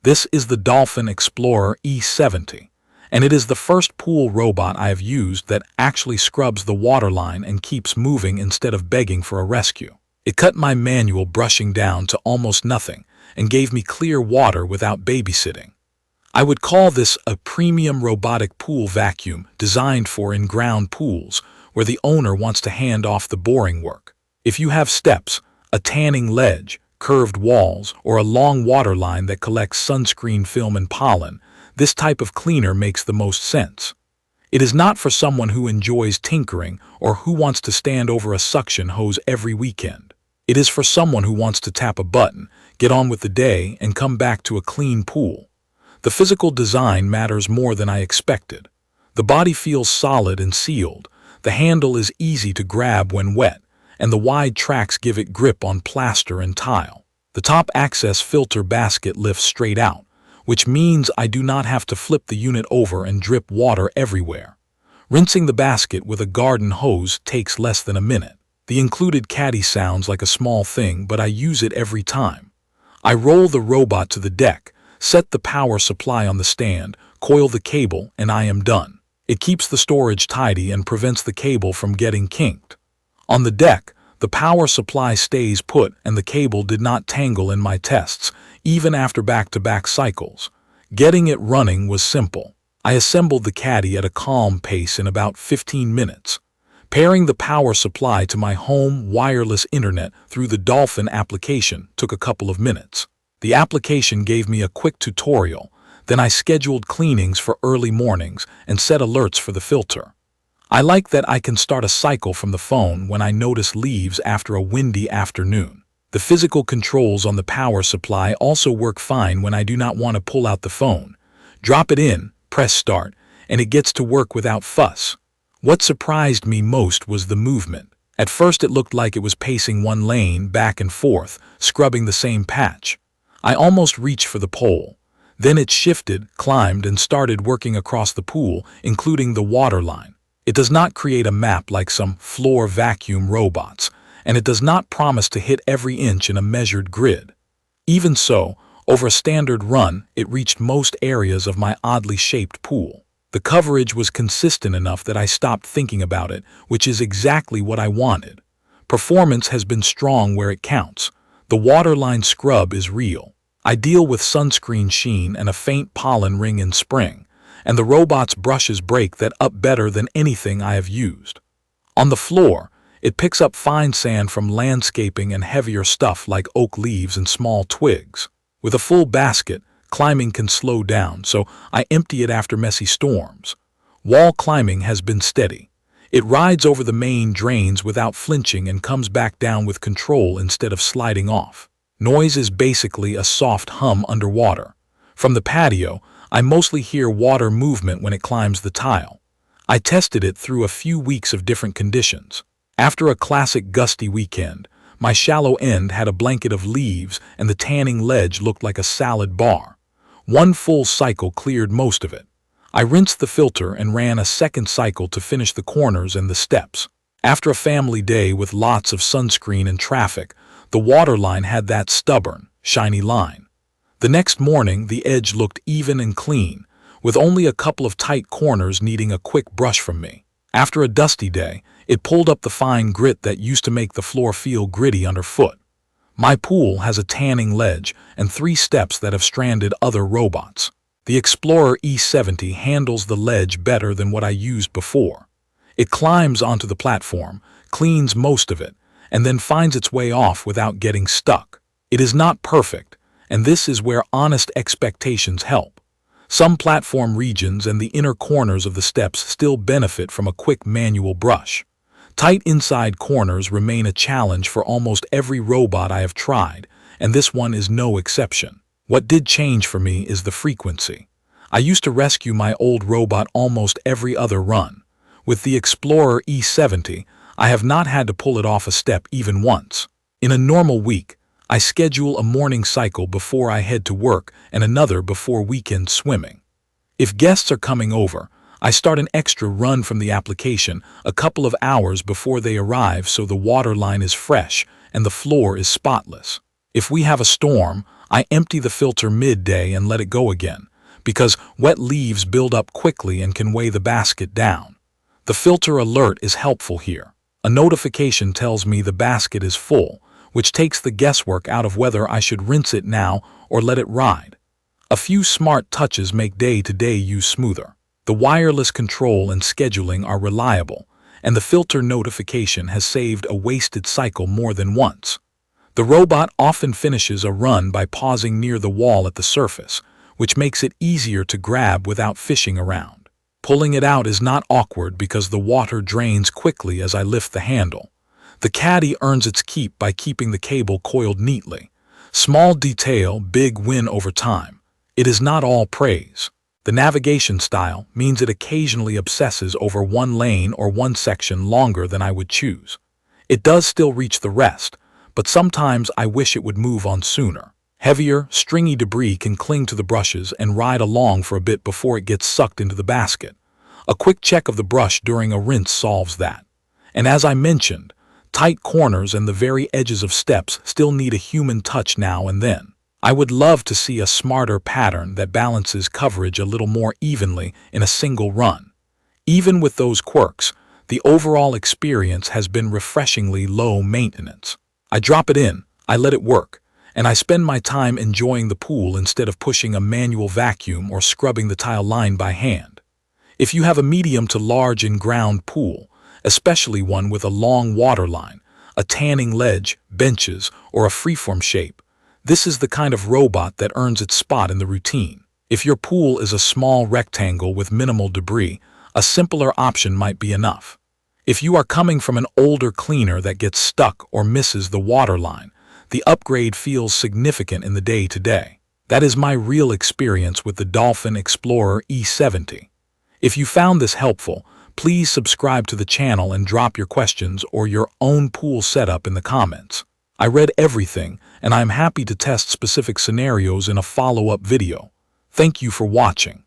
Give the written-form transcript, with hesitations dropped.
This is the Dolphin Explorer E70, and it is the first pool robot I have used that actually scrubs the waterline and keeps moving instead of begging for a rescue. It cut my manual brushing down to almost nothing and gave me clear water without babysitting. I would call this a premium robotic pool vacuum designed for in-ground pools where the owner wants to hand off the boring work. If you have steps, a tanning ledge, curved walls, or a long water line that collects sunscreen film and pollen, this type of cleaner makes the most sense. It is not for someone who enjoys tinkering or who wants to stand over a suction hose every weekend. It is for someone who wants to tap a button, get on with the day, and come back to a clean pool. The physical design matters more than I expected. The body feels solid and sealed, the handle is easy to grab when wet, and the wide tracks give it grip on plaster and tile. The top access filter basket lifts straight out, which means I do not have to flip the unit over and drip water everywhere. Rinsing the basket with a garden hose takes less than a minute. The included Caddy sounds like a small thing, but I use it every time. I roll the robot to the deck, set the power supply on the stand, coil the cable, and I am done. It keeps the storage tidy and prevents the cable from getting kinked. On the deck, the power supply stays put and the cable did not tangle in my tests, even after back-to-back cycles. Getting it running was simple. I assembled the Caddy at a calm pace in about 15 minutes. Pairing the power supply to my home wireless internet through the Dolphin application took a couple of minutes. The application gave me a quick tutorial, then I scheduled cleanings for early mornings and set alerts for the filter. I like that I can start a cycle from the phone when I notice leaves after a windy afternoon. The physical controls on the power supply also work fine when I do not want to pull out the phone. Drop it in, press start, and it gets to work without fuss. What surprised me most was the movement. At first it looked like it was pacing one lane back and forth, scrubbing the same patch. I almost reached for the pole. Then it shifted, climbed, and started working across the pool, including the water line. It does not create a map like some floor vacuum robots, and it does not promise to hit every inch in a measured grid. Even so, over a standard run, it reached most areas of my oddly shaped pool. The coverage was consistent enough that I stopped thinking about it, which is exactly what I wanted. Performance has been strong where it counts. The waterline scrub is real. I deal with sunscreen sheen and a faint pollen ring in spring, and the robot's brushes break that up better than anything I have used. On the floor, it picks up fine sand from landscaping and heavier stuff like oak leaves and small twigs. With a full basket, climbing can slow down, so I empty it after messy storms. Wall climbing has been steady. It rides over the main drains without flinching and comes back down with control instead of sliding off. Noise is basically a soft hum underwater. From the patio, I mostly hear water movement when it climbs the tile. I tested it through a few weeks of different conditions. After a classic gusty weekend, my shallow end had a blanket of leaves and the tanning ledge looked like a salad bar. One full cycle cleared most of it. I rinsed the filter and ran a second cycle to finish the corners and the steps. After a family day with lots of sunscreen and traffic, the waterline had that stubborn, shiny line. The next morning, the edge looked even and clean, with only a couple of tight corners needing a quick brush from me. After a dusty day, it pulled up the fine grit that used to make the floor feel gritty underfoot. My pool has a tanning ledge and 3 steps that have stranded other robots. The Explorer E70 handles the ledge better than what I used before. It climbs onto the platform, cleans most of it, and then finds its way off without getting stuck. It is not perfect, and this is where honest expectations help. Some platform regions and the inner corners of the steps still benefit from a quick manual brush. Tight inside corners remain a challenge for almost every robot I have tried, and this one is no exception. What did change for me is the frequency. I used to rescue my old robot almost every other run. With the Explorer E70, I have not had to pull it off a step even once. In a normal week, I schedule a morning cycle before I head to work and another before weekend swimming. If guests are coming over, I start an extra run from the application a couple of hours before they arrive so the waterline is fresh and the floor is spotless. If we have a storm, I empty the filter midday and let it go again, because wet leaves build up quickly and can weigh the basket down. The filter alert is helpful here. A notification tells me the basket is full, which takes the guesswork out of whether I should rinse it now or let it ride. A few smart touches make day-to-day use smoother. The wireless control and scheduling are reliable, and the filter notification has saved a wasted cycle more than once. The robot often finishes a run by pausing near the wall at the surface, which makes it easier to grab without fishing around. Pulling it out is not awkward because the water drains quickly as I lift the handle. The Caddy earns its keep by keeping the cable coiled neatly. Small detail, big win over time. It is not all praise. The navigation style means it occasionally obsesses over one lane or one section longer than I would choose. It does still reach the rest, but sometimes I wish it would move on sooner. Heavier, stringy debris can cling to the brushes and ride along for a bit before it gets sucked into the basket. A quick check of the brush during a rinse solves that. And as I mentioned, tight corners and the very edges of steps still need a human touch now and then. I would love to see a smarter pattern that balances coverage a little more evenly in a single run. Even with those quirks, the overall experience has been refreshingly low maintenance. I drop it in, I let it work, and I spend my time enjoying the pool instead of pushing a manual vacuum or scrubbing the tile line by hand. If you have a medium to large in-ground pool, especially one with a long water line, a tanning ledge, benches, or a freeform shape, this is the kind of robot that earns its spot in the routine. If your pool is a small rectangle with minimal debris, a simpler option might be enough. If you are coming from an older cleaner that gets stuck or misses the water line, the upgrade feels significant in the day-to-day. That is my real experience with the Dolphin Explorer E70. If you found this helpful, please subscribe to the channel and drop your questions or your own pool setup in the comments. I read everything, and I am happy to test specific scenarios in a follow-up video. Thank you for watching.